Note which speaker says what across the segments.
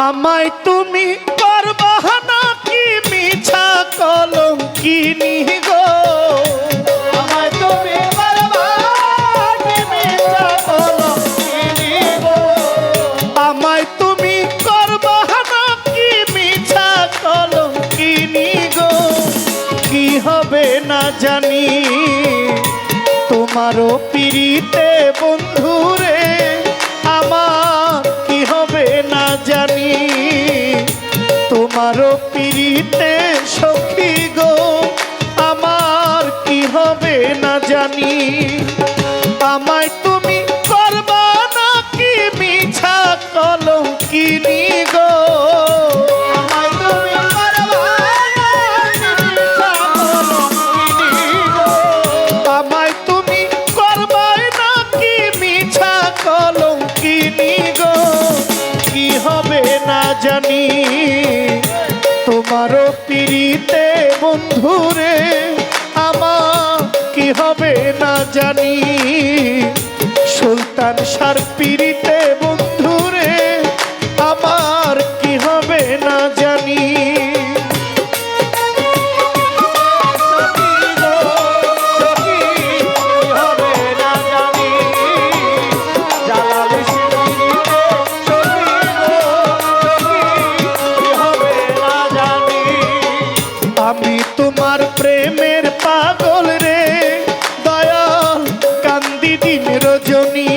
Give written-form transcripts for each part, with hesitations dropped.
Speaker 1: আমায় তুমি করবা নাকি মিছা কলঙ্কিনী গো, আমায় তুমি করবা নাকি মিছা কলঙ্কিনী গো, আমায় তুমি করবা নাকি মিছা কলঙ্কিনী গো, কি হবে না জানি তোমারও পিরিতে বন্ধুরে, আমার কি হবে না জানি তোমারও পিরিতে সখী গো, আমার কি হবে না জানি। আমায় তুমি করবা নাকি মিছা কলঙ্কিনী গো, আমায় তুমি করবা নাকি মিছা কলঙ্কিনী গো, আমায় তুমি করবা নাকি মিছা কলঙ্কিনী গো, কি হবে না জানি তোমারও পিরিতে বন্ধুরে, আমার কি হবে না জানি সুলতান সার পিরিতে বন্ধুরে, আমার কি হবে না জানি। আমি তোমার প্রেমের পাগল রে দয়াল, কান্দি দিন রজনী,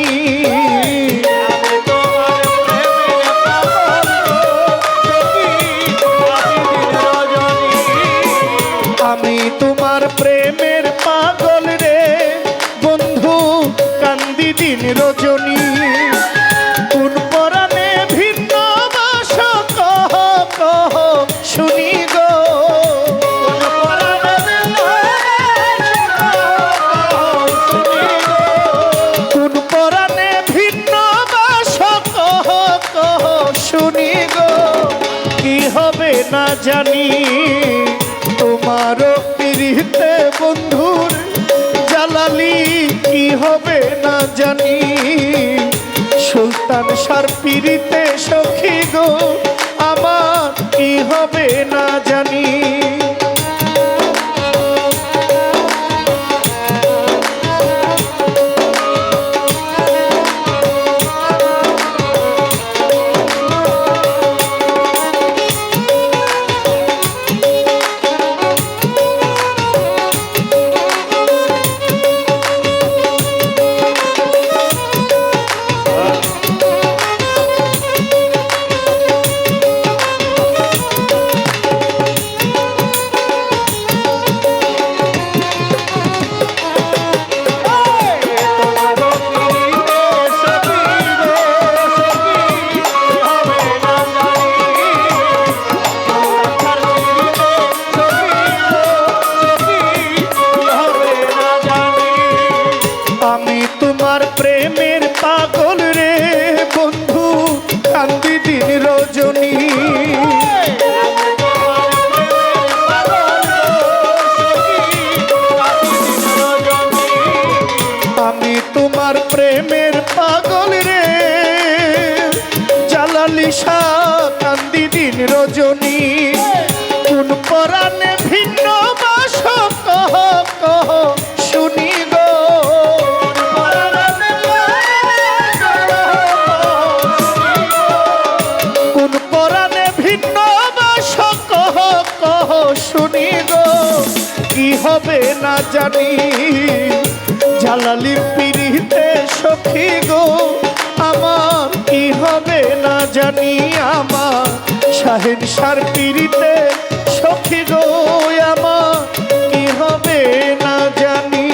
Speaker 1: আমি তোমার প্রেমের পাগল রে বন্ধু, কান্দি দিন রজনী, কোন পরাণে ভিন্ন বাস কহ কহ শুনি গো, কোন পরাণে ভিন্ন বাস কহ কহ শুনি গো, কি হবে না জানি তোমারও পিরিতে বন্ধুর জালালি, কি হবে না জানি সুলতান সার পিরিতে সখী গো, আমার কি হবে না জানি। তোমার প্রেমের পাগল রে বন্ধু, কান্দি দিন রজনী, আমি তোমার প্রেমের পাগল রে জালালি শাহ, কান্দি দিন রজনী, কোন পরাণে ভিন্ন বাস কহ কহ শুনি গো, কোন পরাণে ভিন্ন বাস কহ কহ শুনি গো, কি হবে না জানি জালালির পিরিতে সখী গো, আমার কি হবে না জানি আমার শাহেন সার পিরিতে সখী গো, আমার কি হবে না জানি।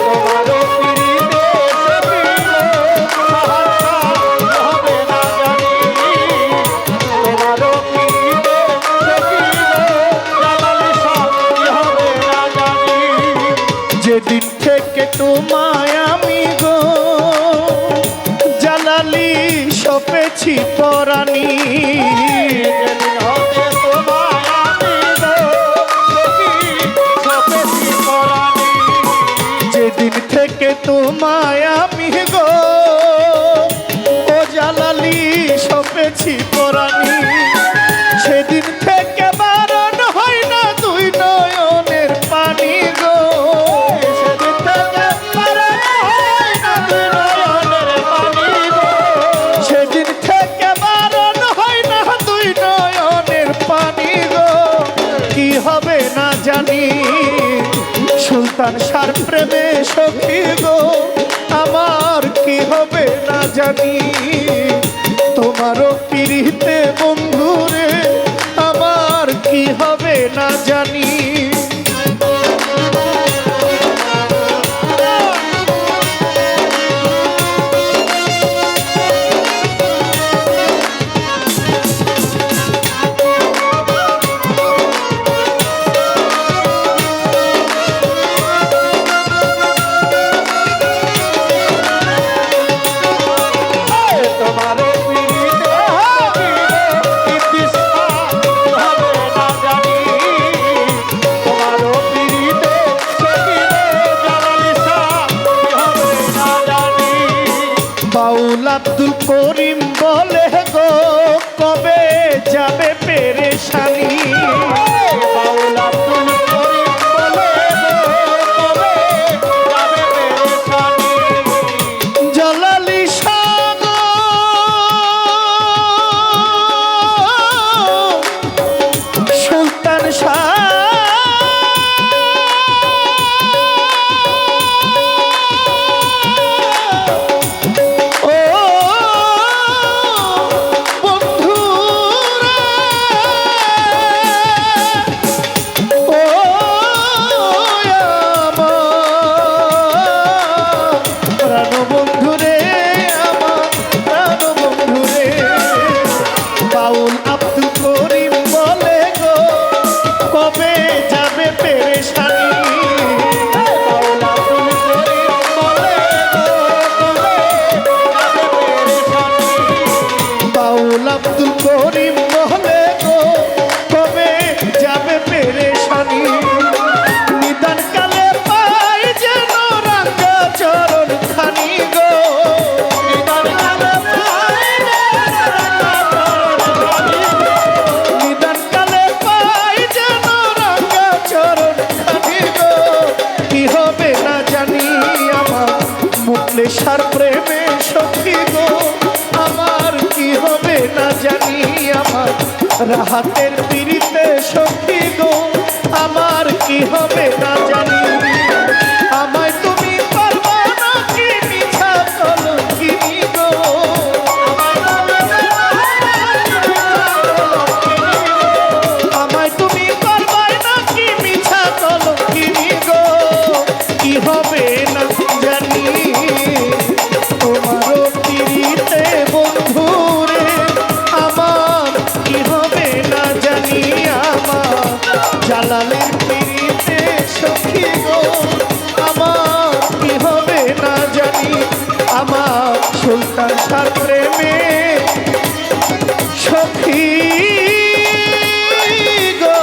Speaker 1: তোমারও পিরিতে সেদিন থেকে তোমায় আমি গো জালালি সপেছি পরাণী। যেদিন থেকে তোমায় আমি গো ও জালালি সপেছি পরাণী, সেদিন থেকে বারণ হয় না দুই নয়নের পানি গো। সেদিন থেকে বারণ হয় না দুই নয়নের পানি গো। সেদিন থেকে বারণ হয় না দুই নয়নের পানি গো। কি হবে না জানি সুলতান শার প্রেমে সখী গো আমার কি হবে না জানি। তোমারও পিরিতে বন্ধুরে আমার কি হবে না জানি। বাউল আব্দুল করিম বলে গো কবে যাবে পেরেশানি। বাউল আব্দুল করিম বলে গো কবে যাবে পেরেশানি। জালালি শাহ সুলতান শাহ আব্দুল করিম বলে গো কবে যাবে পেরেশানি। নিদান কালে পাই যেন রাঙ্গা চরণ খানি গো। নিদান কালে পাই নিদান কালে পাই যেন রাঙ্গা চরণ খানি গো। কি হবে না জানি আমার মুখলে সার প্রেমে সখী গো আমার কি হবে না জানি। আমার রাহাতের পিরিতে সখী গো আমার কি হবে না জানি। আমায় তুমি পারবা না কি মিছা কলঙ্কিনী গো। আমায় তুমি পারবা না কি মিছা কলঙ্কিনী গো। কি হবে না জানি তোমারও পিরিতে বন্ধুরে আমার কি হবে না জানি। আমার জালালের পিরিতে সখী গো আমার কি হবে না জানি। আমার সুলতান শার প্রেমে সখী গো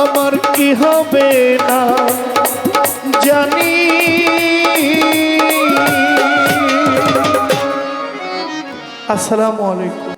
Speaker 1: আমার কি হবে না জানি। আসসালামু আলাইকুম।